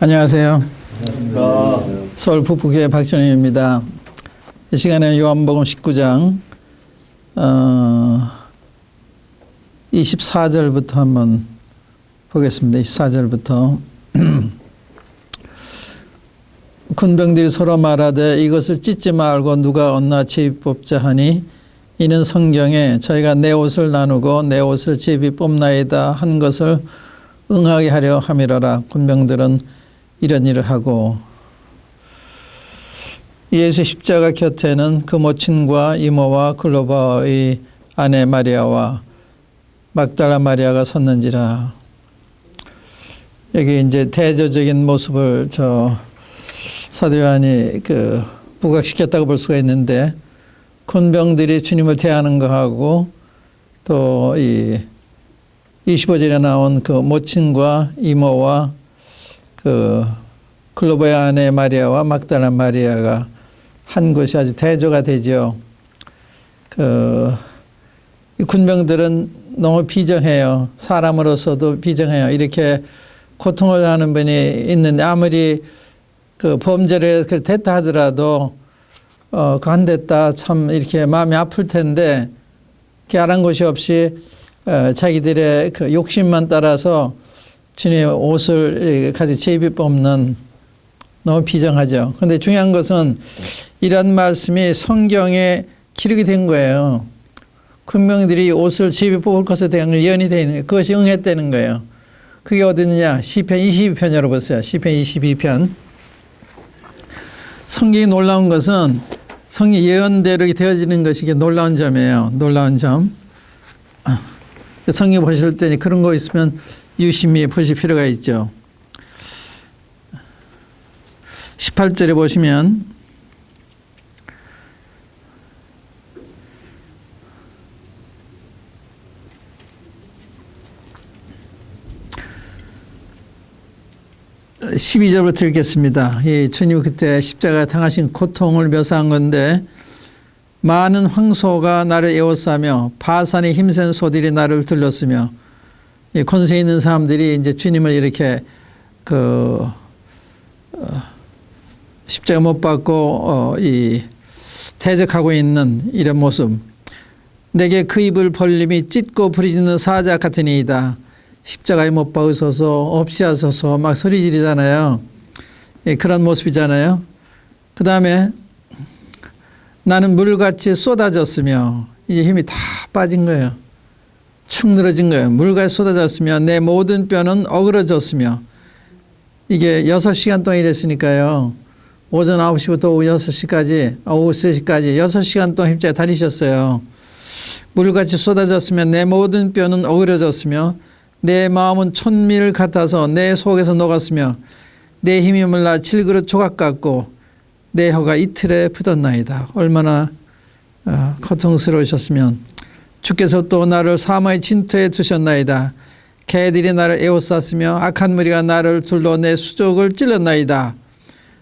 안녕하세요. 안녕하십니까. 서울 북부교회 박준영입니다. 이 시간에 요한복음 19장 24절부터 한번 보겠습니다. 24절부터 군병들이 서로 말하되 이것을 찢지 말고 누가 얻나 제비 뽑자 하니 이는 성경에 저희가 내 옷을 나누고 내 옷을 제비 뽑나이다 한 것을 응하게 하려 함이라라. 군병들은 이런 일을 하고 예수 십자가 곁에는 그 모친과 이모와 글로바의 아내 마리아와 막달라 마리아가 섰는지라. 여기 이제 대조적인 모습을 사도 요한이 부각시켰다고 볼 수가 있는데, 군병들이 주님을 대하는 거하고 또 이 25절에 나온 그 모친과 이모와 그 글로바의 아내 마리아와 막달라 마리아가 한 것이 아주 대조가 되죠. 이 군병들은 너무 비정해요. 사람으로서도 비정해요. 이렇게 고통을 하는 분이 있는데 아무리 그 범죄를 됐다 하더라도 안 됐다 참 이렇게 마음이 아플 텐데 깨알한 것이 없이 자기들의 그 욕심만 따라서 주님의 옷을 가지고 제비 뽑는, 너무 비정하죠. 그런데 중요한 것은 이런 말씀이 성경에 기록이 된 거예요. 군병들이 옷을 제비 뽑을 것에 대한 예언이 되어 있는 거예요. 그것이 응했다는 거예요. 그게 어디냐? 시편 22편 열어보세요. 시편 22편. 성경이 놀라운 것은 성경 예언대로 되어지는 것이 놀라운 점이에요. 놀라운 점. 성경 보실 때 그런 거 있으면 유심히 보실 필요가 있죠. 18절에 보시면 (12절부터) 읽겠습니다. 예, 주님 그때 십자가 당하신 고통을 묘사한 건데, 많은 황소가 나를 에워싸며 바산의 힘센 소들이 나를 들렸으며, 권세 있는 사람들이 이제 주님을 이렇게 십자가 못 박고 대적하고 있는 이런 모습. 내게 그 입을 벌림이 찢고 부리짖는 사자 같으니이다. 십자가에 못 박으소서 없이 하소서 막 소리 지르잖아요. 그런 모습이잖아요. 그 다음에 나는 물같이 쏟아졌으며, 이제 힘이 다 빠진 거예요. 축 늘어진 거예요. 물같이 쏟아졌으며 내 모든 뼈는 어그러졌으며. 이게 6시간 동안 일했으니까요. 오전 9시부터 오후 6시까지, 오후 3시까지 6시간 동안 십자가에 달리셨어요. 물같이 쏟아졌으며 내 모든 뼈는 어그러졌으며 내 마음은 촛밀 같아서 내 속에서 녹았으며 내 힘이 몰라 질그릇 조각 같고 내 혀가 이틀에 풀었나이다. 얼마나 고통스러우셨으면 주께서 또 나를 사마의 진토에 두셨나이다. 개들이 나를 에워쌌으며 악한 무리가 나를 둘러 내 수족을 찔렀나이다.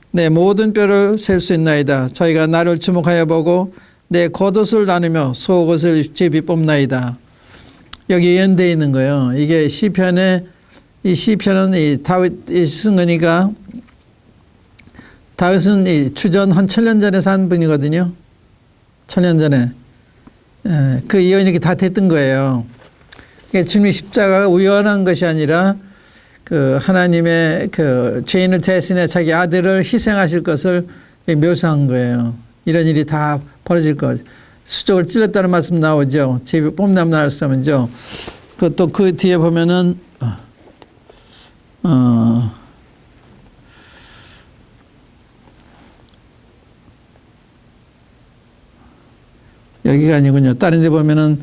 내 모든 뼈를 셀 수 있나이다. 저희가 나를 주목하여 보고 내 겉옷을 나누며 속옷을 제비 뽑나이다. 여기 예언되어 있는 거예요. 이게 시편에, 이 시편은 이 다윗이 쓴 거니까, 다윗은 이 주전 한 1000년 전에 산 분이거든요. 1000년 전에. 그 예언이 이렇게 다 됐던 거예요. 그러니까 주님의 십자가가 우연한 것이 아니라 하나님의 죄인을 대신해 자기 아들을 희생하실 것을 묘사한 거예요. 이런 일이 다 벌어질 것. 수족을 찔렀다는 말씀 나오죠. 제비 뽑는 말씀이죠. 또 그 뒤에 보면은 여기가 아니군요. 다른 데 보면은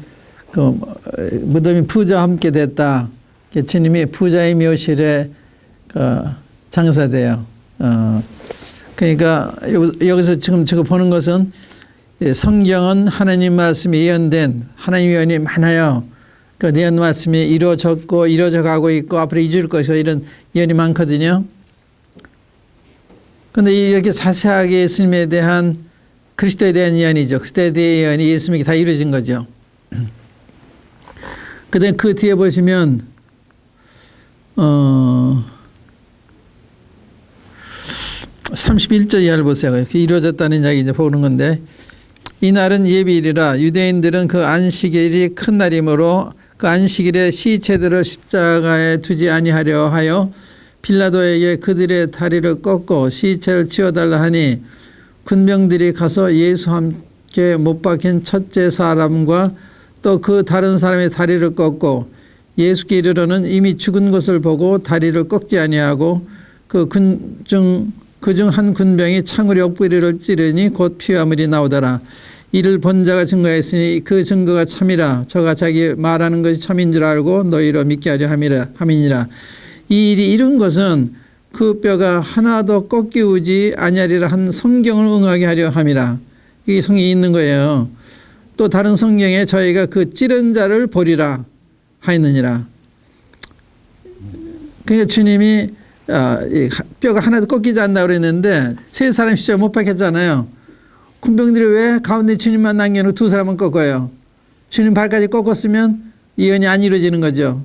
무덤이 부자와 함께 됐다. 주님이 부자의 묘실에 장사돼요. 그러니까 여기서 지금 보는 것은 성경은 하나님 말씀이 예언된, 하나님 예언이 많아요. 그 예언 말씀이 이루어졌고 이루어져 가고 있고 앞으로 이루어질 것이고 이런 예언이 많거든요. 그런데 이렇게 자세하게 예수님에 대한, 그리스도에 대한 예언이죠. 그리스도에 대한 예언이 예수님에게 다 이루어진 거죠. 그다음에 그 뒤에 보시면 31절 이하를 보세요. 이루어졌다는 이야기 이제 보는 건데, 이날은 예비일이라 유대인들은 그 안식일이 큰 날이므로 그 안식일에 시체들을 십자가에 두지 아니하려 하여 빌라도에게 그들의 다리를 꺾고 시체를 치워달라 하니, 군병들이 가서 예수와 함께 못 박힌 첫째 사람과 또 그 다른 사람의 다리를 꺾고 예수께 이르러는 이미 죽은 것을 보고 다리를 꺾지 아니하고 그 중 한 군병이 창으로 옆구리를 찌르니 곧 피와 물이 나오더라. 이를 본 자가 증거했으니 그 증거가 참이라. 저가 자기 말하는 것이 참인 줄 알고 너희로 믿게 하려 함이니라. 이 일이 이룬 것은 그 뼈가 하나도 꺾이우지 아니하리라 한 성경을 응하게 하려 함이라. 이게 성경이 있는 거예요. 또 다른 성경에 저희가 그 찌른 자를 보리라 하였느니라. 그러니까 주님이 뼈가 하나도 꺾이지 않는다고 그랬는데 세 사람 십자가에 못 박혔잖아요. 군병들이 왜 가운데 주님만 남겨놓고 두 사람은 꺾어요? 주님 발까지 꺾었으면 예언이 안 이루어지는 거죠.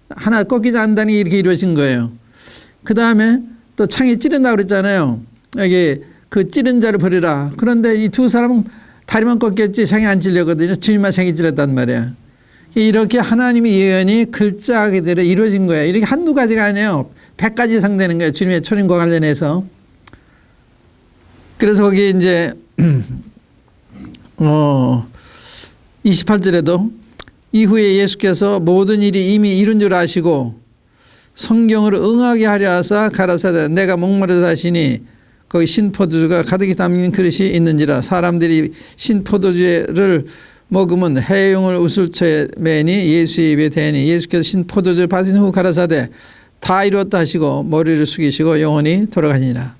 하나 꺾이지 않는다는 게 이렇게 이루어진 거예요. 그 다음에 또 창이 찌른다고 그랬잖아요. 여기 그 찌른 자를 버리라. 그런데 이 두 사람은 다리만 꺾였지 창이 안 찔렸거든요. 주님만 창이 찔렸단 말이에요. 이렇게 하나님의 예언이 글자 그대로 이루어진 거예요. 이렇게 한두 가지가 아니에요. 100가지 이상 되는 거예요. 주님의 초림과 관련해서. 그래서 거기 이제 28절에도 이후에 예수께서 모든 일이 이미 이룬 줄 아시고 성경을 응하게 하려 하사 가라사대 내가 목마르다 하시니 거기 신포도주가 가득히 담긴 그릇이 있는지라. 사람들이 신포도주를 먹으면 해용을 우슬초에 매니 예수의 입에 대니 예수께서 신포도주를 받으신 후 가라사대 다 이루었다 하시고 머리를 숙이시고 영원히 돌아가시니라.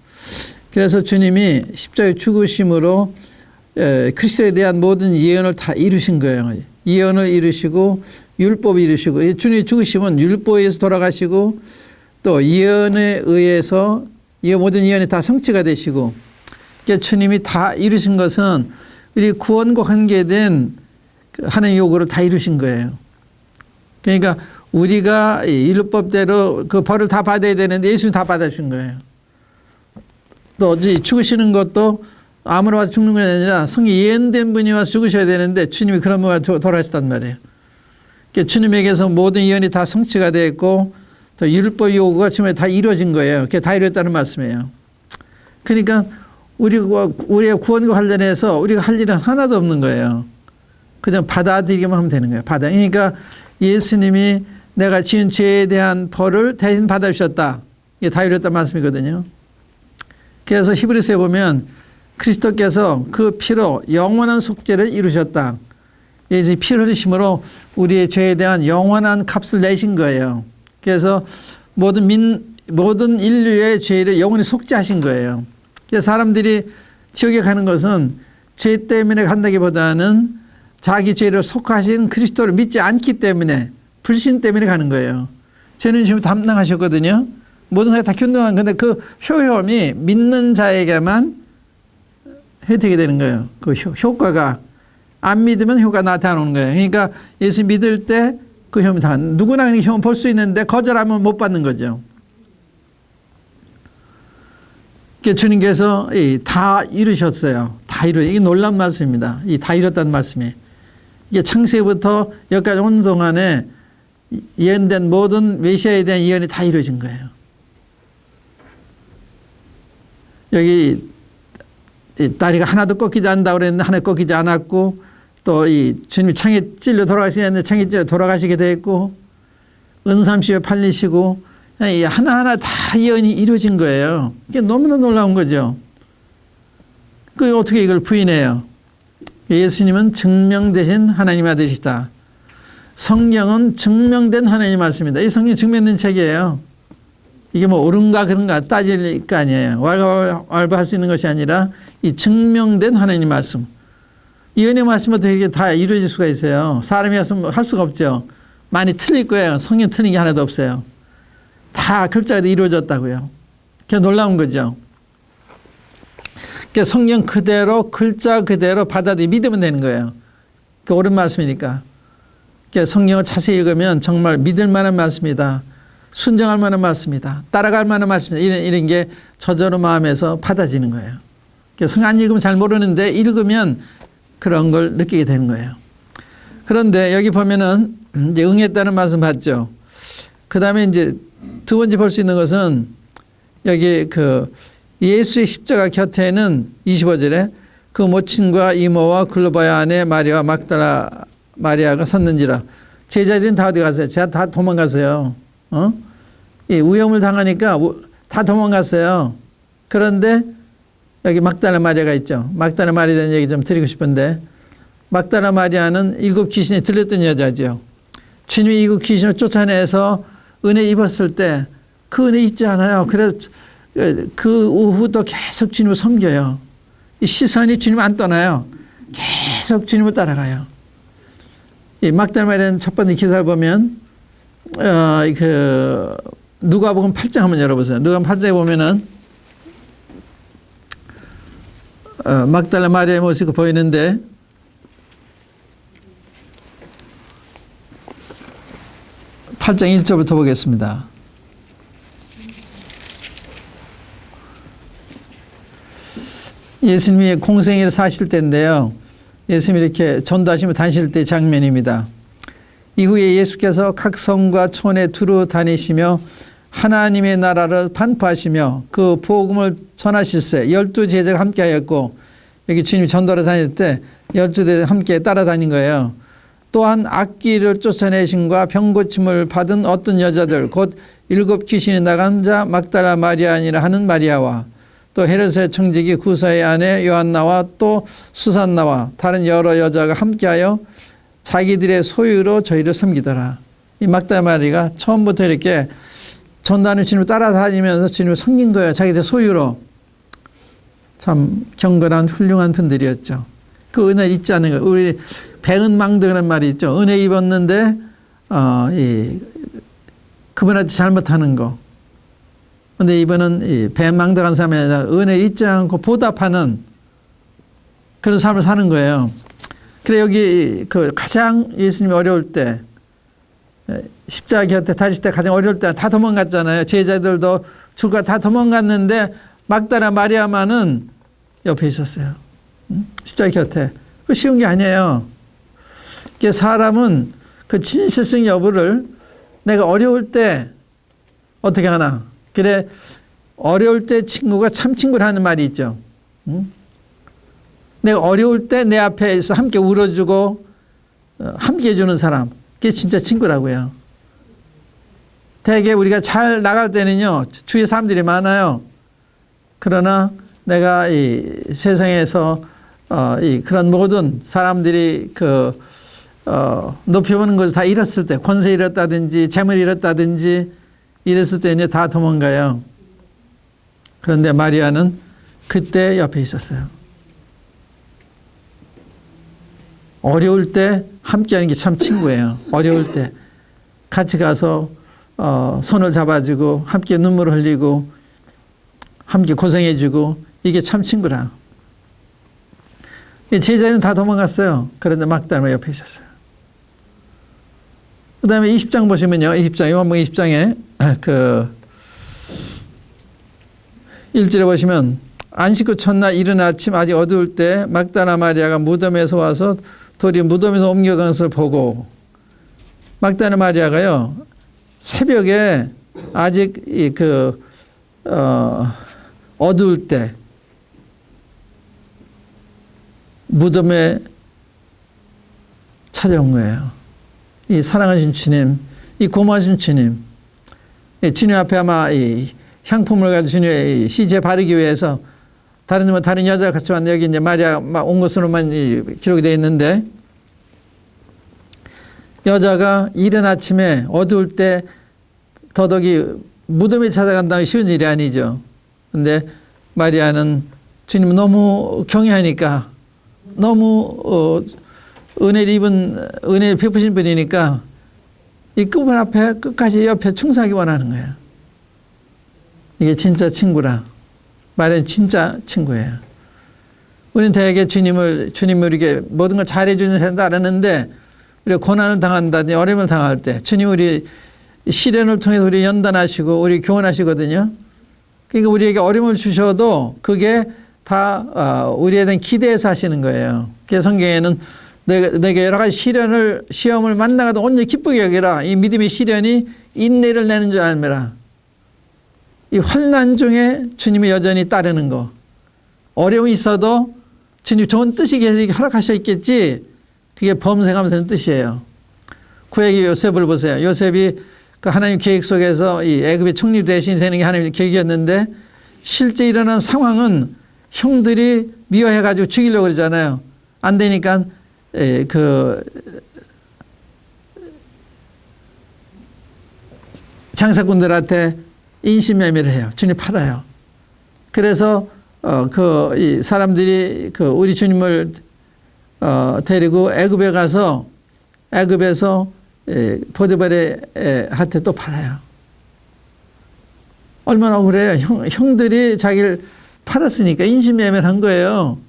그래서 주님이 십자가의 죽으심으로 그리스도에 대한 모든 예언을 다 이루신 거예요. 예언을 이루시고 율법을 이루시고, 주님이 죽으심은 율법에 의해서 돌아가시고 또 예언에 의해서 모든 예언이 다 성취가 되시고, 그러니까 주님이 다 이루신 것은 우리 구원과 관계된 하나님의 요구를 다 이루신 거예요. 그러니까 우리가 율법대로 그 벌을 다 받아야 되는데 예수님 다 받아주신 거예요. 또 죽으시는 것도 아무나 와서 죽는 게 아니라 성령 예언된 분이 와서 죽으셔야 되는데 주님이 그런 분이 돌아가셨단 말이에요. 그러니까 주님에게서 모든 예언이 다 성취가 되어 있고 또 율법 요구가 지금 다 이루어진 거예요. 그게 다 이루었다는 말씀이에요. 그러니까 우리의 구원과 관련해서 우리가 할 일은 하나도 없는 거예요. 그냥 받아들이기만 하면 되는 거예요. 그러니까 예수님이 내가 지은 죄에 대한 벌을 대신 받아주셨다. 이게 다 이루었다는 말씀이거든요. 그래서 히브리서에 보면 그리스도께서 그 피로 영원한 속죄를 이루셨다. 이 피를 흘리심으로 우리의 죄에 대한 영원한 값을 내신 거예요. 그래서 모든 인류의 죄를 영원히 속죄하신 거예요. 그래서 사람들이 지옥에 가는 것은 죄 때문에 간다기보다는 자기 죄를 속하신 그리스도를 믿지 않기 때문에, 불신 때문에 가는 거예요. 죄는 지금 담당하셨거든요. 모든 것이 다 균등한 건데 그 효험이 믿는 자에게만 혜택이 되는 거예요. 그 효과가. 안 믿으면 효과가 나타나는 거예요. 그러니까 예수 믿을 때 그 효험이 다, 누구나 효험 볼 수 있는데 거절하면 못 받는 거죠. 주님께서 다 이루셨어요. 이게 놀라운 말씀입니다. 다 이뤘다는 말씀이. 이게 창세부터 여기까지 온 동안에 예언된 모든 메시아에 대한 예언이 다 이루어진 거예요. 여기 다리가 하나도 꺾이지 않는다고 그랬는데 하나 꺾이지 않았고, 또 주님이 창에 찔려 돌아가시는데 창에 찔려 돌아가시게 됐고, 은삼시에 팔리시고, 하나하나 다 예언이 이루어진 거예요. 이게 너무나 놀라운 거죠. 그 어떻게 이걸 부인해요? 예수님은 증명되신 하나님 아들이시다. 성경은 증명된 하나님 말씀입니다. 이 성경이 증명된 책이에요. 이게 뭐 옳은가 그런가 따질 거 아니에요. 왈가왈부할 수 있는 것이 아니라 이 증명된 하나님 말씀. 예언의 말씀부터 이렇게 다 이루어질 수가 있어요. 사람이 할 수가 없죠. 많이 틀릴 거예요. 성경 틀린 게 하나도 없어요. 다 글자가 이루어졌다고요. 그게 놀라운 거죠. 그러니까 성경 그대로 글자 그대로 받아들이 믿으면 되는 거예요. 그 옳은 말씀이니까. 그러니까 성경을 자세히 읽으면 정말 믿을 만한 말씀이다. 순종할 만한 말씀이다. 따라갈 만한 말씀이다. 이런 게 저절로 마음에서 받아지는 거예요. 성경 안 읽으면 잘 모르는데 읽으면 그런 걸 느끼게 되는 거예요. 그런데 여기 보면은 이제 응했다는 말씀 봤죠. 그 다음에 이제 두 번째 볼 수 있는 것은 여기 그 예수의 십자가 곁에는 25절에 그 모친과 이모와 글로바의 아내 마리아와 막달라 마리아가 섰는지라. 제자들은 다 어디 갔어요? 제가 다 도망갔어요. 이 위험을 당하니까 다 도망갔어요. 그런데 여기 막달라 마리아가 있죠. 막달라 마리아에 대한 얘기 좀 드리고 싶은데, 막달라 마리아는 7 귀신이 들렸던 여자죠. 주님이 7 귀신을 쫓아내서 은혜 입었을 때 그 은혜 잊지 않아요. 그래서 그 후도 계속 주님을 섬겨요. 이 시선이 주님 안 떠나요. 계속 주님을 따라가요. 이 막달라 마리아는 첫 번째 기사를 보면 그 누가복음 8장 한번 열어보세요. 누가복음 8장에 보면은 막달라 마리아의 모습이 보이는데, (8장 1절부터) 보겠습니다. 예수님이 공생애를 사실 때인데요. 예수님이 이렇게 전도하시며 다니실 때 장면입니다. 이후에 예수께서 각 성과 촌에 두루 다니시며 하나님의 나라를 반포하시며 그 복음을 전하실세 12 제자가 함께 하였고, 여기 주님이 전도를 다닐 때 12제자가 함께 따라다닌 거예요. 또한 악귀를 쫓아내심과 병고침을 받은 어떤 여자들 곧 7 귀신이 나간 자 막달라 마리아니라 하는 마리아와 또 헤롯의 청지기 구사의 아내 요한나와 또 수산나와 다른 여러 여자가 함께하여 자기들의 소유로 저희를 섬기더라. 이 막달라 마리아가 처음부터 이렇게 전도하는 주님을 따라다니면서 주님을 섬긴 거예요. 자기들 소유로. 참 경건한 훌륭한 분들이었죠. 그 은혜 잊지 않는 거예요. 우리 배은망덕이라는 말이 있죠. 은혜 입었는데 그분한테 잘못하는 거. 그런데 이분은 이 배은망덕한 사람이 아니라 은혜 잊지 않고 보답하는 그런 삶을 사는 거예요. 그래 여기 그 가장 예수님이 어려울 때 십자가 곁에 다실 때 가장 어려울 때 다 도망갔잖아요. 제자들도 줄과 다 도망갔는데 막달라 마리아만은 옆에 있었어요. 십자가 곁에. 그 쉬운 게 아니에요. 사람은 그 진실성 여부를 내가 어려울 때 어떻게 하나. 그래 어려울 때 친구가 참 친구라는 말이 있죠. 내가 어려울 때 내 앞에서 함께 울어주고 함께 해주는 사람. 그게 진짜 친구라고요. 대개 우리가 잘 나갈 때는요. 주위에 사람들이 많아요. 그러나 내가 이 세상에서 그런 모든 사람들이 높여보는 것을 다 잃었을 때, 권세 잃었다든지 재물 잃었다든지 이랬을 때는 다 도망가요. 그런데 마리아는 그때 옆에 있었어요. 어려울 때 함께하는 게 참 친구예요. 어려울 때 같이 가서 손을 잡아주고 함께 눈물을 흘리고 함께 고생해주고 이게 참 친구라. 제자는 다 도망갔어요. 그런데 막달라 옆에 있었어요. 그 다음에 20장 보시면요. 20장, 요한복음 20장에 그 1절에 보시면 안식 후 첫날 이른 아침 아직 어두울 때 막달라 마리아가 무덤에서 와서 돌이 무덤에서 옮겨간 것을 보고, 막달라 마리아가요 새벽에 아직 어두울 때 무덤에 찾아온 거예요. 이 사랑하신 주님, 이 고마우신 주님, 주님 앞에 아마 이 향품을 가지고 주님의 시체 바르기 위해서 다른 여자가 같이 왔는데 여기 이제 마리아 온 것으로만 기록이 되어 있는데, 여자가 이른 아침에 어두울 때 더더욱이 무덤에 찾아간다는 쉬운 일이 아니죠. 근데 마리아는 주님을 너무 경외하니까, 너무 은혜를 베푸신 분이니까 이 그분 앞에 끝까지 옆에 충성하기 원하는 거예요. 이게 진짜 친구라. 마리아는 진짜 친구예요. 우리는 대개 주님이 우리에게 모든 걸 잘해주는 사람도 알았는데, 우리가 고난을 당한다든지 어려움을 당할 때 주님 우리 시련을 통해서 우리 연단하시고 우리 교훈하시거든요. 그러니까 우리에게 어려움을 주셔도 그게 다 우리에 대한 기대해서 하시는 거예요. 그래서 성경에는 내게 여러 가지 시험을 만나가도 온전히 기쁘게 여기라. 이 믿음의 시련이 인내를 내는 줄 알미라. 이 환난 중에 주님이 여전히 따르는 거. 어려움이 있어도 주님 좋은 뜻이 허락하셨겠지. 그게 범생하면서 뜻이에요. 구약의 요셉을 보세요. 요셉이 그 하나님 계획 속에서 이 애굽의 총리 대신이 되는 게 하나님의 계획이었는데 실제 일어난 상황은 형들이 미워해가지고 죽이려고 그러잖아요. 안 되니까 그 장사꾼들한테 인신매매를 해요. 주님 팔아요. 그래서 이 사람들이 우리 주님을 데리고 애굽에 가서 애굽에서 보디발의 한테 또 팔아요. 얼마나 억울해요. 형들이 자기를 팔았으니까 인신매매를 한 거예요.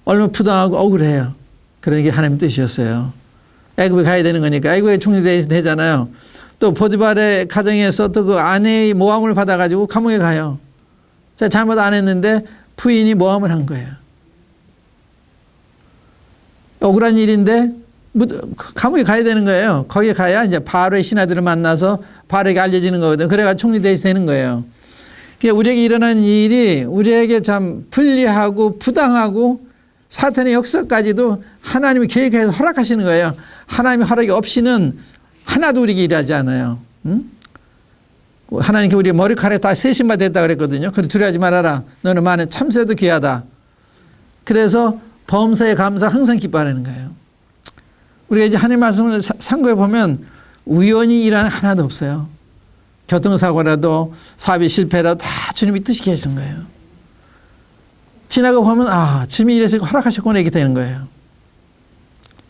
얼마나 부당하고 억울해요. 그런 게 하나님 뜻이었어요. 애굽에 가야 되는 거니까. 애굽에 총리 되잖아요. 또 보디발의 가정에서 또 그 아내의 모함을 받아가지고 감옥에 가요. 제가 잘못 안 했는데 부인이 모함을 한 거예요. 억울한 일인데 감옥에 가야 되는 거예요. 거기에 가야 이제 바로의 신하들을 만나서 바로에게 알려지는 거거든요. 그래가 총리 되는 거예요. 그러니까 우리에게 일어난 일이 우리에게 참 불리하고 부당하고 사탄의 역사까지도 하나님이 계획해서 허락하시는 거예요. 하나님의 허락이 없이는 하나도 우리에게 일하지 않아요. 응? 하나님께 우리 머리카락에 다 세신바 됐다 그랬거든요. 그래 두려워하지 말아라. 너는 많은 참새도 귀하다. 그래서 범사에 감사 항상 기뻐하는 거예요. 우리가 이제 하나님 말씀을 상고해 보면 우연히 일하는 하나도 없어요. 교통사고라도 사업이 실패라도 다 주님이 뜻이 계신 거예요. 지나가 보면 주님이 이래서 허락하셨구나 이렇게 되는 거예요.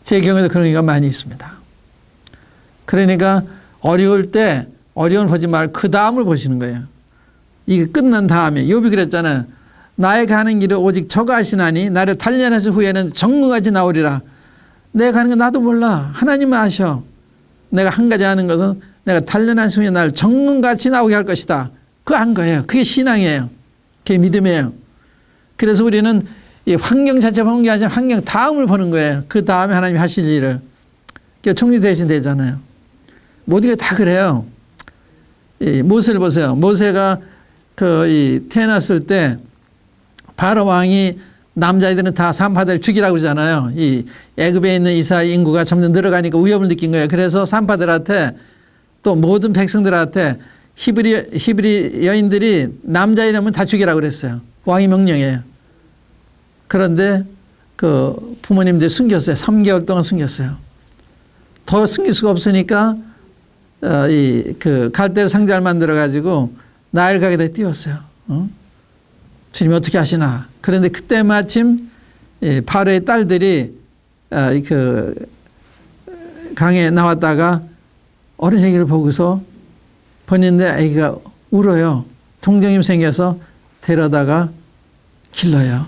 제 경우에도 그런 경우가 많이 있습니다. 그러니까 어려울 때 어려움을 보지 말고 그 다음을 보시는 거예요. 이게 끝난 다음에 욥이 그랬잖아요. 나의 가는 길을 오직 저가 아시나니 나를 단련하신 후에는 정금같이 나오리라. 내가 가는 건 나도 몰라. 하나님은 아셔. 내가 한 가지 아는 것은 내가 단련하신 후에 나를 정금같이 나오게 할 것이다. 그거 한 거예요. 그게 신앙이에요. 그게 믿음이에요. 그래서 우리는 이 환경 자체 보는 게 아니라 환경 다음을 보는 거예요. 그 다음에 하나님이 하실 일을. 그러니까 총리 대신 되잖아요. 모두가 다 그래요. 이 모세를 보세요. 모세가 태어났을 때 바로 왕이 남자애들은 다 산파들 죽이라고 그러잖아요. 이 애굽에 있는 이스라엘 인구가 점점 늘어가니까 위협을 느낀 거예요. 그래서 산파들한테 또 모든 백성들한테 히브리 여인들이 남자이라면 다 죽이라고 그랬어요. 왕이 명령이에요. 그런데 그 부모님들이 숨겼어요. 3개월 동안 숨겼어요. 더 숨길 수가 없으니까 갈대로 상자를 만들어 가지고 나일 가게에 띄웠어요. 주님이 어떻게 하시나. 그런데 그때 마침 바로의 딸들이 강에 나왔다가 어린 애기를 보고서 본인의 아기가 울어요. 동정심 생겨서 데려다가 길러요.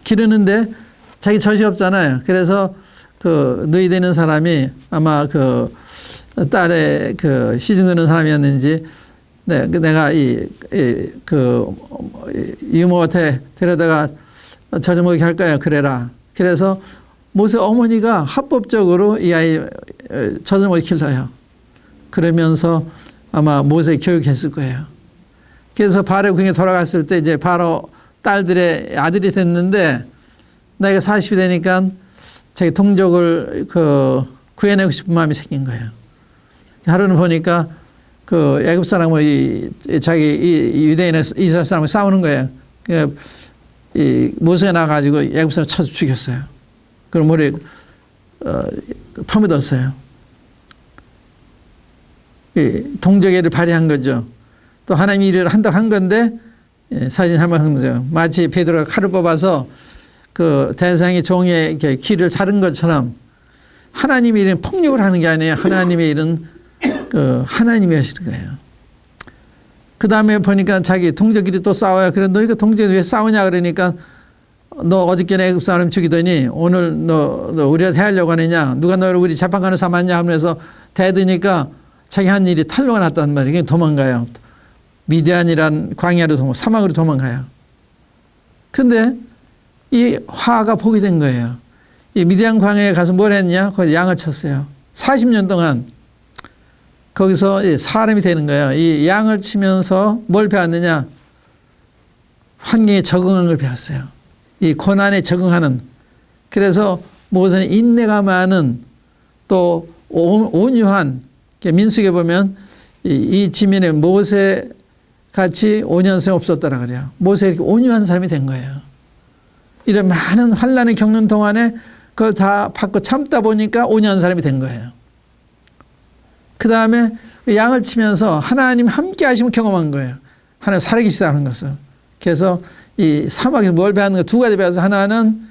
기르는데 자기 젖이 없잖아요. 그래서 누이 되는 사람이 아마 딸의 시중 드는 사람이었는지 내가 이모한테 데려다가 젖 좀 먹게 할 거야. 그래라. 그래서 모세 어머니가 합법적으로 이 아이 젖을 먹게 길러요. 그러면서 아마 모세 교육했을 거예요. 그래서 바로 그게 돌아갔을 때 이제 바로 딸들의 아들이 됐는데 나이가 40이 되니까 자기 동족을 구해내고 싶은 마음이 생긴 거예요. 하루는 보니까 애굽 사람을 자기 유대인 이스라엘 사람을 싸우는 거예요. 이 모세가 나가지고 애굽 사람 쳐서 죽였어요. 그럼 머리에 파묻었어요. 동족애를 발휘한 거죠. 또 하나님이 일을 한다고 한 건데 사진 한번 한 거죠. 마치 베드로가 칼을 뽑아서 대상의 종의 귀를 자른 것처럼 하나님의 일은 폭력을 하는 게 아니에요. 하나님의 일은 하나님이 하시는 거예요. 그 다음에 보니까 자기 동족끼리 또 싸워요. 그래 너희가 동족이 왜 싸우냐 그러니까 너 어저께 애굽 사람 죽이더니 오늘 너 우리한테 해하려고 하느냐. 누가 너를 우리 재판관을 삼았냐 하면서 대드니까 자기 한 일이 탄로가 났단 말이에요. 도망가요. 미디안이란 광야로 사막으로 도망가요. 근데 이 화가 복이 된 거예요. 이 미디안 광야에 가서 뭘 했냐? 거기 양을 쳤어요. 40년 동안 거기서 사람이 되는 거예요. 이 양을 치면서 뭘 배웠느냐? 환경에 적응하는 걸 배웠어요. 이 고난에 적응하는. 그래서 모세는 인내가 많은 또 온유한, 민수기에 보면 이 지면에 모세 같이 온유한 없었더라 그래요. 모세 이렇게 온유한 사람이 된 거예요. 이런 많은 환난을 겪는 동안에 그걸 다 받고 참다 보니까 온유한 사람이 된 거예요. 그 다음에 양을 치면서 하나님 함께 하시면 경험한 거예요. 하나님 살아계시다는 것을. 그래서 이 사막에서 뭘 배웠는가? 두 가지 배워서 하나는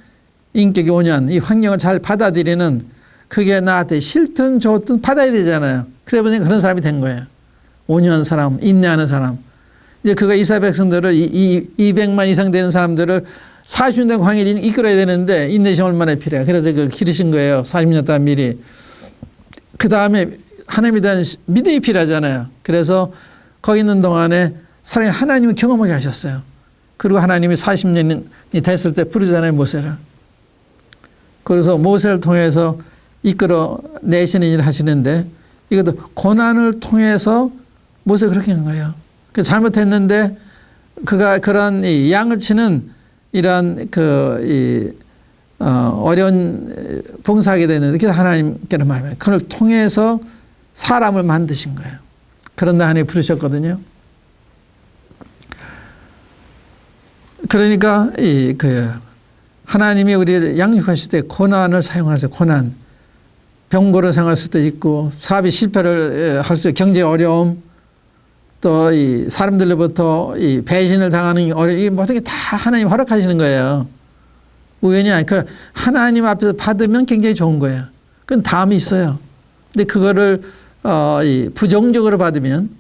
인격이 온유한, 이 환경을 잘 받아들이는, 그게 나한테 싫든 좋든 받아야 되잖아요. 그래 보니 그런 사람이 된 거예요. 온유한 사람, 인내하는 사람. 이제 그가 이스라엘 백성들을 200만 이상 되는 사람들을 40년 광야를 이끌어야 되는데 인내심이 얼마나 필요해요. 그래서 그걸 기르신 거예요. 40년 동안 미리. 그 다음에 하나님에 대한 믿음이 필요하잖아요. 그래서 거기 있는 동안에 사람이 하나님을 경험하게 하셨어요. 그리고 하나님이 40년이 됐을 때 부르잖아요, 모세를. 그래서 모세를 통해서 이끌어 내시는 일을 하시는데 이것도 고난을 통해서 모세가 그렇게 한 거예요. 잘못했는데 그가 그런 이 양을 치는 이런 어려운 봉사하게 되는데 그래서 하나님께는 말해요. 그걸 통해서 사람을 만드신 거예요. 그런 날 하나님 부르셨거든요. 그러니까 하나님이 우리를 양육하실 때 고난을 사용하세요. 고난. 병고를 사용할 수도 있고 사업이 실패를 할 수 있고 경제 어려움 또 이 사람들로부터 이 배신을 당하는 어려움 이 모든 게 다 하나님 허락하시는 거예요. 우연이 아니고 하나님 앞에서 받으면 굉장히 좋은 거예요. 그건 다음이 있어요. 근데 그거를 부정적으로 받으면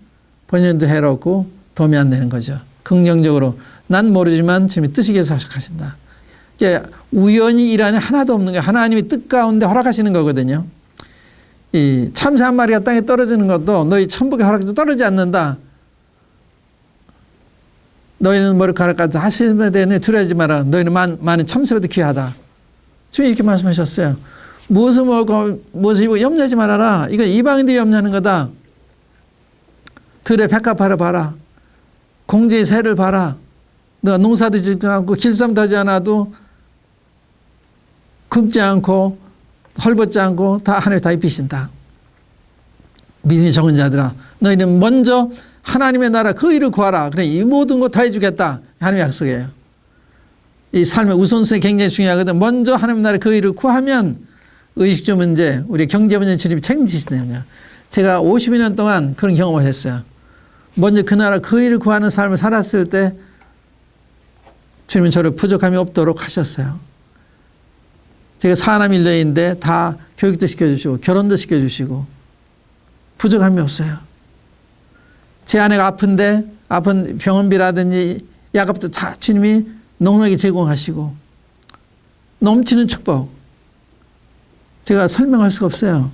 본인도 해롭고 도움이 안 되는 거죠. 긍정적으로 난 모르지만 주님이 뜻이 계속 하신다. 우연히 일하는 하나도 없는 거예요. 하나님이 뜻 가운데 허락하시는 거거든요. 이 참새 한 마리가 땅에 떨어지는 것도 너희 천국에 허락해도 떨어지지 않는다. 너희는 머리카락 같은 하시면 되네. 두려워하지 마라. 너희는 많은 참새보다 귀하다. 주님 이렇게 말씀하셨어요. 무엇을 먹고 무엇을 입고 염려하지 말아라. 이건 이방인들이 염려하는 거다. 들의 백합화를 봐라. 공주의 새를 봐라. 너가 농사도 짓지 않고 길쌈도 하지 않아도 굶지 않고 헐벗지 않고 다 하나님 다 입히신다. 믿음이 적은 자들아 너희는 먼저 하나님의 나라 그 일을 구하라. 그래 이 모든 거 다 해주겠다. 하나님의 약속이에요. 이 삶의 우선순위 굉장히 중요하거든. 먼저 하나님의 나라 그 일을 구하면 의식주 문제, 우리 경제 문제 주님이 책임지시네요. 제가 52년 동안 그런 경험을 했어요. 먼저 그 나라 그 일을 구하는 삶을 살았을 때 주님은 저를 부족함이 없도록 하셨어요. 제가 사남 일녀인데 다 교육도 시켜주시고 결혼도 시켜주시고 부족함이 없어요. 제 아내가 아픈데 아픈 병원비라든지 약값도 다 주님이 넉넉히 제공하시고 넘치는 축복. 제가 설명할 수가 없어요.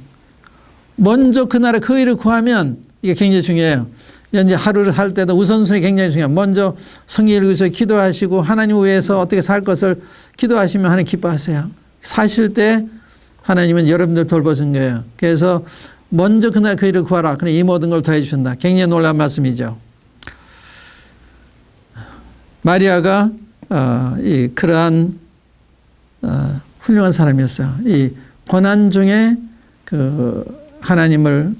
먼저 그 나라 그 일을 구하면 이게 굉장히 중요해요. 이제 하루를 살 때도 우선순위 굉장히 중요해요. 먼저 성경 읽으셔서 기도하시고 하나님 위해서 어떻게 살 것을 기도하시면 하나님 기뻐하세요. 사실 때 하나님은 여러분들 돌보신 거예요. 그래서 먼저 그날 그 일을 구하라. 그럼 이 모든 걸 더해 주신다. 굉장히 놀라운 말씀이죠. 마리아가 그러한 훌륭한 사람이었어요. 이 고난 중에 그 하나님을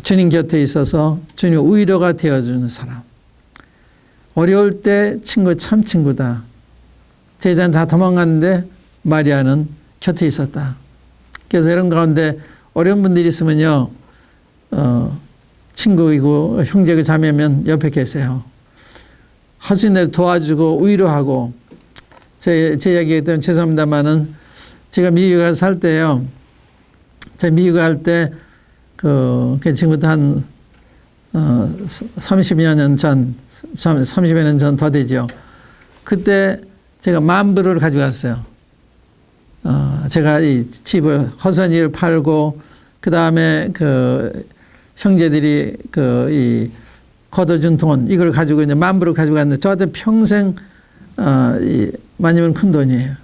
주님 곁에 있어서 주님 위로가 되어주는 사람. 어려울 때 친구 참 친구다. 제자는 다 도망갔는데 마리아는 곁에 있었다. 그래서 이런 가운데 어려운 분들이 있으면요, 친구이고 형제고 자매면 옆에 계세요. 할 수 있는 대로 도와주고 위로하고. 제 이야기에 때문에 죄송합니다만은 제가 미국에 가서 살 때요. 제가 미국에 갈 때 그 지금부터 한 30여 년 전, 30여 년 전 더 되죠. 그때 제가 $10,000을 가지고 갔어요. 제가 이 집을 허선이를 팔고 그 다음에 그 형제들이 이 걷어준 돈 이걸 가지고 이제 만불을 가지고 갔는데 저한테 평생 많이면 큰 돈이에요.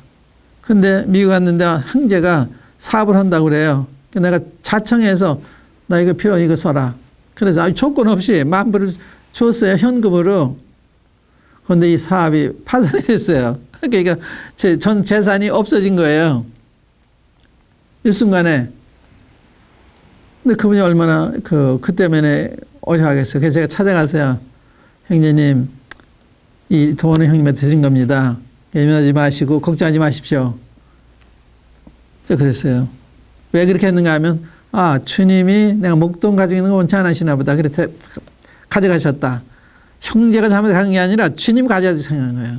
근데 미국 갔는데 형제가 사업을 한다고 그래요. 내가 자청해서 나 이거 필요 이거 써라. 그래서 아주 조건 없이 만불을 줬어요. 현금으로. 그런데 이 사업이 파산이 됐어요. 그러니까 전 재산이 없어진 거예요. 일순간에. 근데 그분이 얼마나 그 때문에 어려워하겠어요. 그래서 제가 찾아가서요. 형제님, 이 돈은 형님한테 드린 겁니다. 예민하지 마시고 걱정하지 마십시오. 저 그랬어요. 왜 그렇게 했는가 하면 주님이 내가 목돈 가지고 있는 거 원치 않으시나 보다. 그래서 가져가셨다. 형제가 잘못한 게 아니라 주님 가져야지 생각한 거예요.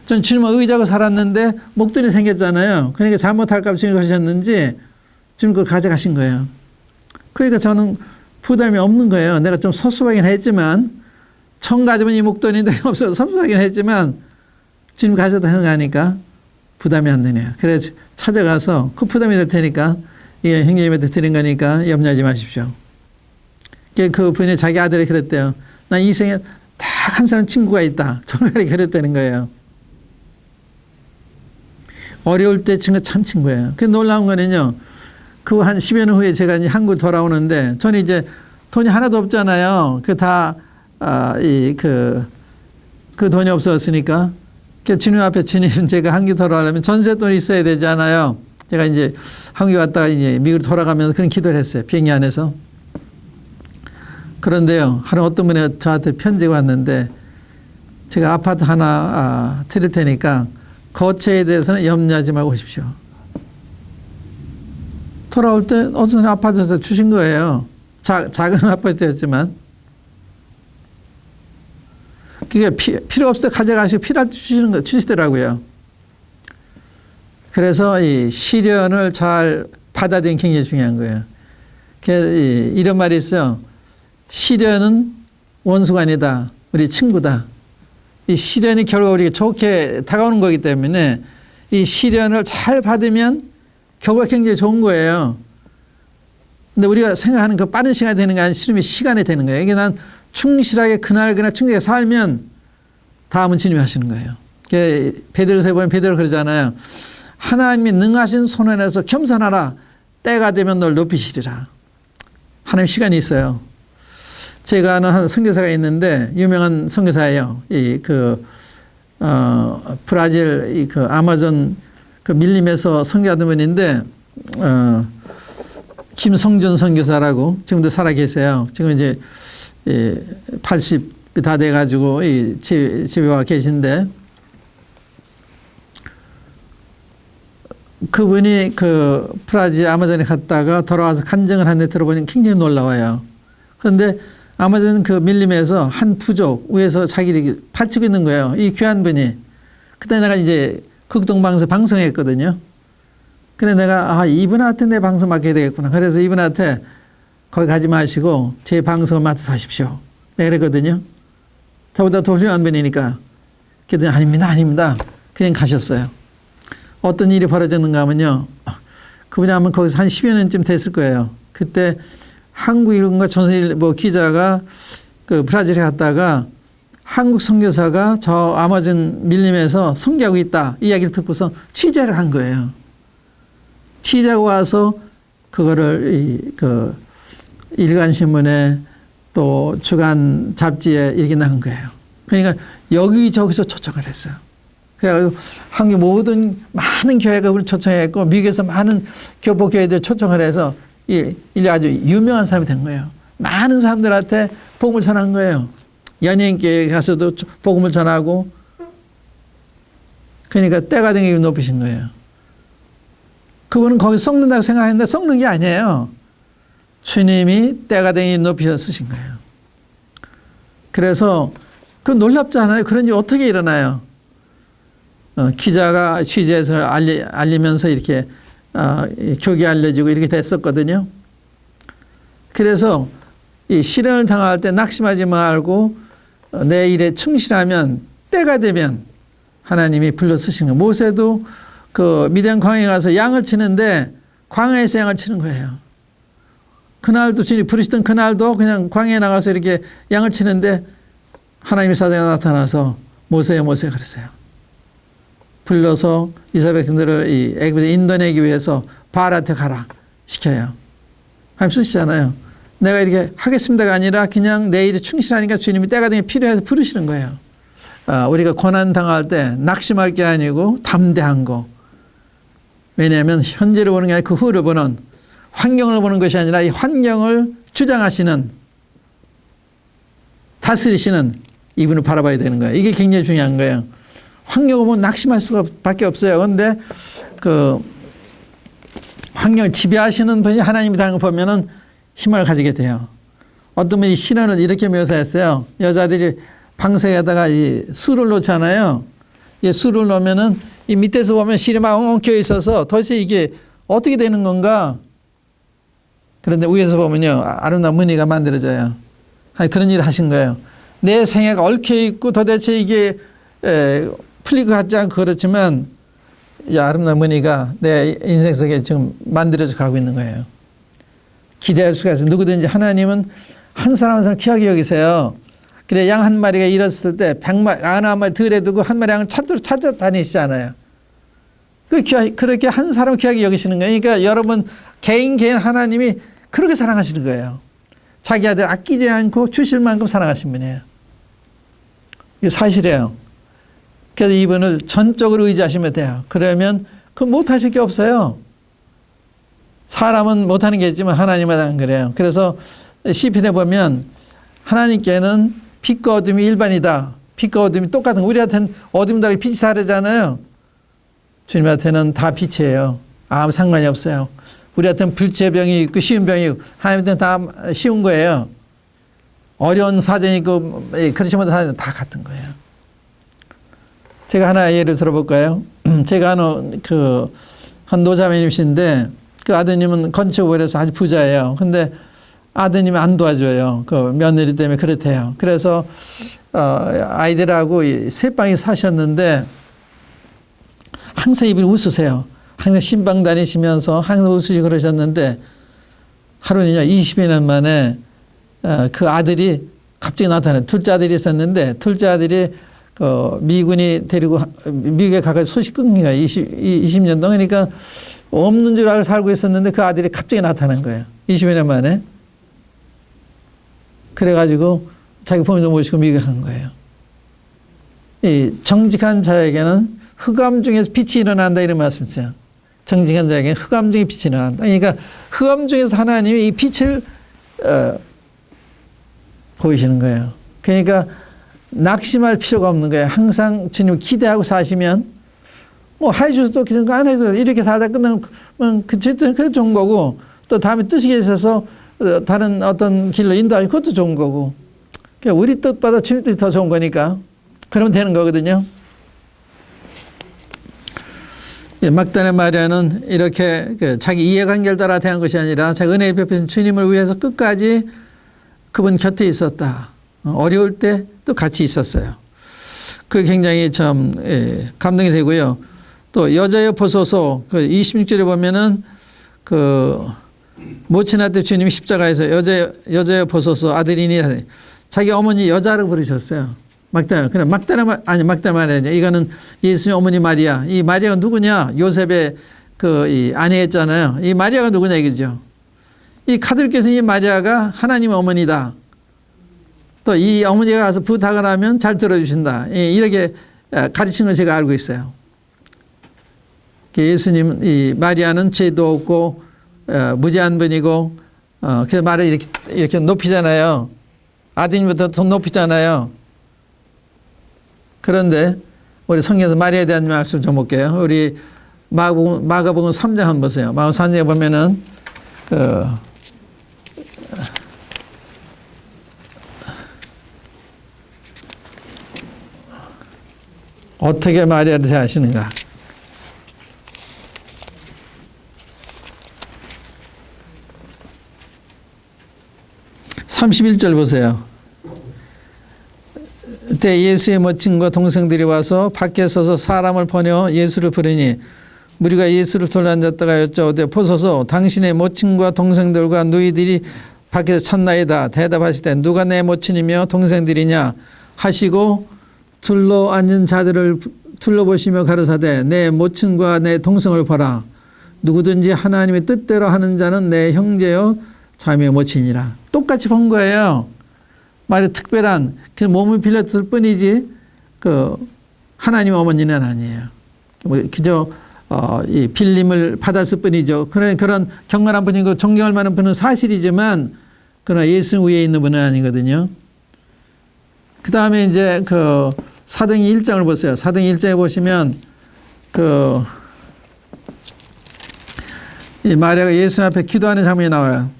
전 주님을 의지하고 살았는데 목돈이 생겼잖아요. 그러니까 잘못할까 봐 주님 가셨는지 주님 그걸 가져가신 거예요. 그러니까 저는 부담이 없는 거예요. 내가 좀 섭섭하긴 했지만 천 가지면 이 목돈인데 없어서 섭섭하긴 했지만 주님 가져다 생각하니까 부담이 안 되네요. 그래서 찾아가서 그 부담이 될 테니까 이게 형님한테 드린 거니까 염려하지 마십시오. 그 분이 자기 아들이 그랬대요. 난 이 생에 딱 한 사람 친구가 있다. 저는 그랬다는 거예요. 어려울 때 친구 참 친구예요. 그 놀라운 거는요. 그 한 10여 년 후에 제가 이제 한국 돌아오는데 저는 이제 돈이 하나도 없잖아요. 그 돈이 없었으니까. 주님 앞에 주님 제가 한국 돌아가려면 전세돈이 있어야 되잖아요. 제가 이제 한국 왔다가 이제 미국으로 돌아가면서 그런 기도를 했어요. 비행기 안에서. 그런데요. 하루 어떤 분이 저한테 편지가 왔는데 제가 아파트 하나 드릴 테니까 거처에 대해서는 염려하지 말고 오십시오. 돌아올 때 어떤 아파트에서 주신 거예요. 작은 아파트였지만. 그게 필요 없을 때 가져가시고 필요할 때 주시더라고요. 그래서 이 시련을 잘 받아들이는 게 굉장히 중요한 거예요. 이런 말이 있어요. 시련은 원수가 아니다. 우리 친구다. 이 시련이 결국 우리가 좋게 다가오는 거기 때문에 이 시련을 잘 받으면 결과가 굉장히 좋은 거예요. 근데 우리가 생각하는 그 빠른 시간이 되는 게 아니라 주님이 시간이 되는 거예요. 이게 난 충실하게 그날 충실하게 살면 다음은 주님이 하시는 거예요. 베드로서에 보면 베드로 그러잖아요. 하나님이 능하신 손 안에서 겸손하라. 때가 되면 널 높이시리라. 하나님 시간이 있어요. 제가 아는 한 선교사가 있는데 유명한 선교사예요. 브라질 아마존 밀림에서 선교하던 분인데 김성준 선교사라고 지금도 살아 계세요. 지금 이제 80이 다 돼가지고 집에 와 계신데 그분이 브라질 아마존에 갔다가 돌아와서 간증을 하는데 들어보니 굉장히 놀라워요. 그런데 아마존 밀림에서 한 부족 위에서 자기를 바치고 있는 거예요. 이 귀한 분이. 그때 내가 이제 극동방송 방송했거든요. 그래 내가 이분한테 내 방송 맡겨야 되겠구나. 그래서 이분한테 거기 가지 마시고 제 방송을 맡아서 하십시오. 내가 그랬거든요. 저보다 더 훌륭한 분이니까. 그랬더니 아닙니다. 그냥 가셨어요. 어떤 일이 벌어졌는가 하면요. 그분이 아마 거기서 한 10여 년쯤 됐을 거예요. 그때 한국일보인가 조선일보 기자가 브라질에 갔다가 한국 선교사가 저 아마존 밀림에서 선교하고 있다. 이 이야기를 듣고서 취재를 한 거예요. 취재하고 와서 그거를 일간신문에 또 주간 잡지에 이렇게 나온 거예요. 그러니까 여기저기서 초청을 했어요. 그래서 한국 모든 많은 교회가 우리 초청했고 미국에서 많은 교포교회들 초청을 해서 이 아주 유명한 사람이 된 거예요. 많은 사람들한테 복음을 전한 거예요. 연예인교회 가서도 복음을 전하고 그러니까 때가 된 게 높이신 거예요. 그분은 거기 썩는다고 생각했는데 썩는 게 아니에요. 주님이 때가 된 게 높이셔서 쓰신 거예요. 그래서 그 놀랍잖아요. 그런 일이 어떻게 일어나요? 기자가 취재해서 알리면서 이렇게 교계 알려지고 이렇게 됐었거든요. 그래서 이 시련을 당할 때 낙심하지 말고 내 일에 충실하면 때가 되면 하나님이 불러 쓰신 거예요. 모세도 미디안 광야에 가서 양을 치는데 광야에서 양을 치는 거예요. 그날도 주님 부르시던 그날도 그냥 광야에 나가서 이렇게 양을 치는데 하나님의 사자가 나타나서 모세야 모세야 그랬어요. 불러서 이스라엘 백성들을 이 애굽에서 인도내기 위해서 바알한테 가라 시켜요. 하나님 쓰시잖아요. 내가 이렇게 하겠습니다가 아니라 그냥 내 일에 충실하니까 주님이 때가 되면 필요해서 부르시는 거예요. 우리가 고난 당할 때 낙심할 게 아니고 담대한 거. 왜냐하면 현재를 보는 게 아니라 그 후를 보는, 환경을 보는 것이 아니라 이 환경을 주장하시는, 다스리시는 이분을 바라봐야 되는 거예요. 이게 굉장히 중요한 거예요. 환경을 보면 낙심할 수밖에 없어요. 그런데 그 환경을 지배하시는 분이 하나님이라는 걸 보면은 힘을 가지게 돼요. 어떤 분이 신앙을 이렇게 묘사했어요. 여자들이 방석에다가 이 술을 놓잖아요. 이 술을 놓으면은 이 밑에서 보면 실이 막 엉켜 있어서 도대체 이게 어떻게 되는 건가? 그런데 위에서 보면요, 아름다운 무늬가 만들어져요. 그런 일을 하신 거예요. 내 생애가 얽혀 있고 도대체 이게 풀릴 것 같지 않고 그렇지만 이 아름다운 무늬가 내 인생 속에 지금 만들어져 가고 있는 거예요. 기대할 수가 있어요. 누구든지 하나님은 한 사람 한 사람 귀하게 여기세요. 그래 양 한 마리가 잃었을 때 100마리, 한 마리 덜에 두고 한 마리 양을 찾아 다니시잖아요. 그렇게 한 사람 귀하게 여기시는 거예요. 그러니까 여러분 개인 하나님이 그렇게 사랑하시는 거예요. 자기 아들 아끼지 않고 주실 만큼 사랑하신 분이에요. 이게 사실이에요. 그래서 이분을 전적으로 의지하시면 돼요. 그러면 그 못하실 게 없어요. 사람은 못하는 게 있지만 하나님은 그래요. 그래서 시편에 보면 하나님께는 빛과 어둠이 일반이다. 빛과 어둠이 똑같은 거. 우리한테는 어둠과 빛이 다르잖아요. 주님한테는 다 빛이에요. 아무 상관이 없어요. 우리한테는 불제병이 있고 쉬운 병이 있고 하나님한테는 다 쉬운 거예요. 어려운 사정이 있고 그렇지 못한 사정이 다 같은 거예요. 제가 하나 예를 들어볼까요? 제가 아는 한 노자매님이신데 그 아드님은 건축을 해서 아주 부자예요. 근데 아드님이 안 도와줘요. 그 며느리 때문에 그렇대요. 그래서 아이들하고 셋방에 사셨는데 항상 입을 웃으세요. 항상 신방 다니시면서 항상 웃으시고 그러셨는데 하루는요 20여 년 만에 그 아들이 갑자기 나타나요. 둘째 아들이 있었는데 둘째 아들이 미군이 데리고 미국에 가서 소식 끊긴 거예요. 20년 동안. 그러니까 없는 줄 알고 살고 있었는데 그 아들이 갑자기 나타난 거예요. 20여 년 만에. 그래가지고 자기 부모님 모시고 미국에 간 거예요. 이 정직한 자에게는 흑암 중에서 빛이 일어난다 이런 말씀 있어요. 정직한 자에게는 흑암 중에 빛이 일어난다. 그러니까 흑암 중에서 하나님이 이 빛을 보이시는 거예요. 그러니까 낙심할 필요가 없는 거예요. 항상 주님을 기대하고 사시면 뭐 해주셔도 또 안 해도 이렇게 살다 끝나면 그게 좋은 거고 또 다음에 뜻이 있어서 다른 어떤 길로 인도하면 그것도 좋은 거고 그러니까 우리 뜻보다 주님 뜻이 더 좋은 거니까 그러면 되는 거거든요. 막달의 마리아는 이렇게 자기 이해관계를 따라 대한 것이 아니라 자기 은혜를 베푸신 주님을 위해서 끝까지 그분 곁에 있었다. 어려울 때 또 같이 있었어요. 그게 굉장히 참 감동이 되고요. 또 여자여 보소서 26절에 보면은 모친 아들 주님이 십자가에서 여자여 보소서 아들이니 자기 어머니 여자라고 부르셨어요. 막달라. 그래 막달라 마리아. 이거는 예수님 어머니 마리아. 이 마리아가 누구냐? 요셉의 이 아내였잖아요. 이 마리아가 누구냐 이거죠. 이 가들께서 이 마리아가 하나님의 어머니다. 또 이 어머니가 가서 부탁을 하면 잘 들어주신다. 이렇게 가르치는 걸 제가 알고 있어요. 예수님, 이 마리아는 죄도 없고 무죄한 분이고 그래서 말을 이렇게 높이잖아요. 아드님부터 더 높이잖아요. 그런데 우리 성경에서 마리아에 대한 말씀 좀 볼게요. 우리 마가복음 3장 한번 보세요. 마가복음 3장에 보면은 어떻게 마리아를 대하시는가. 31절 보세요. 그때 예수의 모친과 동생들이 와서 밖에 서서 사람을 보내어 예수를 부르니 무리가 예수를 둘러앉았다가 여쭤오되 보소서 당신의 모친과 동생들과 누이들이 밖에서 찾나이다. 대답하시되 누가 내 모친이며 동생들이냐 하시고 둘러앉은 자들을 둘러보시며 가로사대 내 모친과 내 동생을 보라. 누구든지 하나님의 뜻대로 하는 자는 내 형제요 자매의 모친이라. 똑같이 본 거예요. 말이 특별한 그 몸을 빌렸을 뿐이지 그 하나님 어머니는 아니에요. 그저 이 빌림을 받았을 뿐이죠. 그런 경건한 분이고 존경할 만한 분은 사실이지만 그러나 예수 위에 있는 분은 아니거든요. 그 다음에 이제 그 사도행 1장을 보세요. 사도행 1장에 보시면 이 마리아가 예수 앞에 기도하는 장면이 나와요.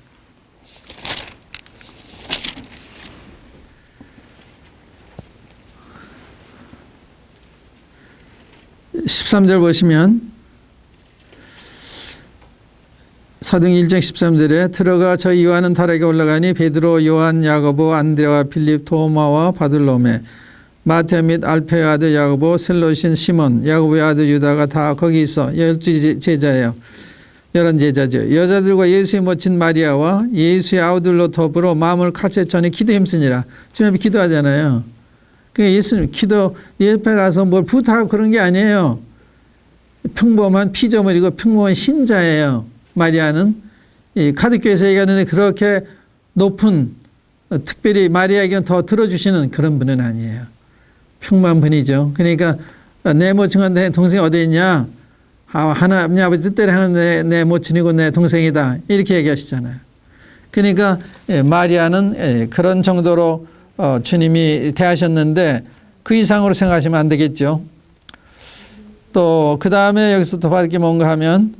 13절 보시면 사도행 1장 13절에 들어가 저희 요한은 다락에 올라가니 베드로, 요한, 야고보, 안드레와 필립, 도마와 바들로메, 마테 및 알페의 아들 야고보, 셀롯인 시몬, 야고보의 아들 유다가 다 거기 있어 12제자예요. 11제자죠. 여자들과 예수의 모친 마리아와 예수의 아우들로 더불어 마음을 같이 전에 기도 힘쓰니라. 주님 앞에 기도하잖아요. 그러니까 예수님 기도 옆에 가서 뭘 부탁하고 그런 게 아니에요. 평범한 피조물이고 평범한 신자예요. 마리아는 이 가톨교에서 얘기하는데 그렇게 높은 특별히 마리아에게는 더 들어주시는 그런 분은 아니에요. 평범한 분이죠. 그러니까 내 모친과 내 동생이 어디 있냐? 하나님 아버지 뜻대로 하는 내 모친이고 내 동생이다. 이렇게 얘기하시잖아요. 그러니까 마리아는 그런 정도로 주님이 대하셨는데 그 이상으로 생각하시면 안 되겠죠. 또 그 다음에 여기서 더 받을 게 뭔가 하면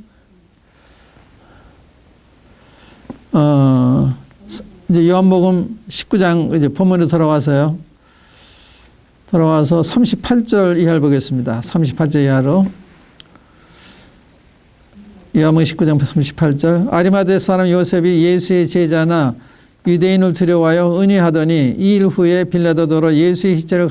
이제 요한복음 19장 이제 본문으로 돌아와서요. 돌아와서 38절 이하를 보겠습니다. 38절 이하로. 요한복음 19장 38절. 아리마대 사람 요셉이 예수의 제자나 유대인을 두려워하여 은혜하더니 이 일 후에 빌라도더러 예수의 시체를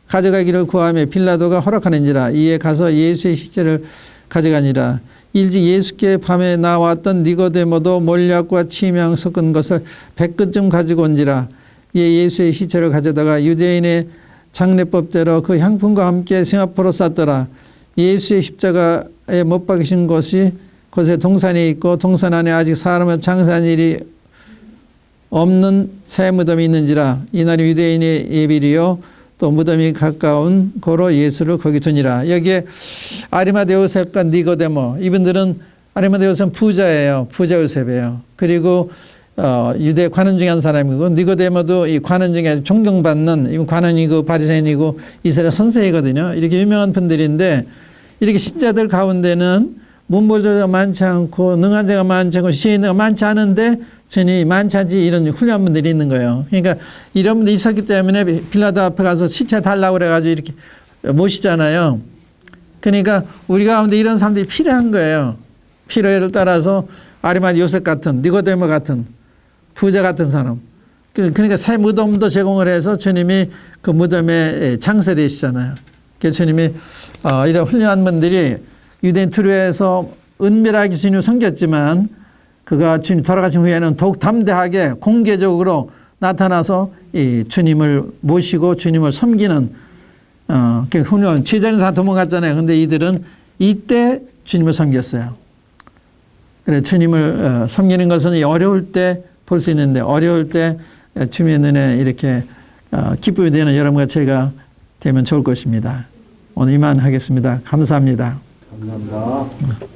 가져가기를 구하며 빌라도가 허락하는지라. 이에 가서 예수의 시체를 가져가니라. 일찍 예수께 밤에 나왔던 니고데모도 몰약과 침향 섞은 것을 100근쯤 가지고 온지라. 이에 예수의 시체를 가져다가 유대인의 장례법대로 그 향품과 함께 성 앞으로 쌌더라. 예수의 십자가에 못 박으신 곳에 동산이 있고 동산 안에 아직 사람을 장사한 일이 없는 새 무덤이 있는지라. 이날이 유대인의 예비리요 또 무덤이 가까운 고로 예수를 거기 두니라. 여기에 아리마대 요셉과 니고데모, 이분들은 아리마대 요셉은 부자예요. 부자 요셉이에요. 그리고 유대 관원 중에 한 사람이고 니고데모도 이 관원 중에 존경받는 관원이고 바리새인이고 이스라엘 선생이거든요. 이렇게 유명한 분들인데 이렇게 신자들 가운데는 문벌자가 많지 않고 능한 자가 많지 않고 시인자가 많지 않은데 주님이 많지 않지 이런 훌륭한 분들이 있는 거예요. 그러니까 이런 분들이 있었기 때문에 빌라도 앞에 가서 시체 달라고 그래가지고 이렇게 모시잖아요. 그러니까 우리 가운데 이런 사람들이 필요한 거예요. 필요에 따라서 아리마대 요셉 같은 니고데모 같은 부자 같은 사람. 그러니까 새 무덤도 제공을 해서 주님이 그 무덤에 장세되시잖아요. 그래서 주님이 이런 훌륭한 분들이 유대인 투르에서 은밀하게 주님을 섬겼지만 그가 주님 돌아가신 후에는 더욱 담대하게 공개적으로 나타나서 이 주님을 모시고 주님을 섬기는 훌륭한 제자는 다 도망갔잖아요. 근데 이들은 이때 주님을 섬겼어요. 그래 주님을 섬기는 것은 어려울 때 볼 수 있는데 어려울 때 주님의 눈에 이렇게 기쁨이 되는 여러분과 제가 되면 좋을 것입니다. 오늘 이만 하겠습니다. 감사합니다. 감사합니다.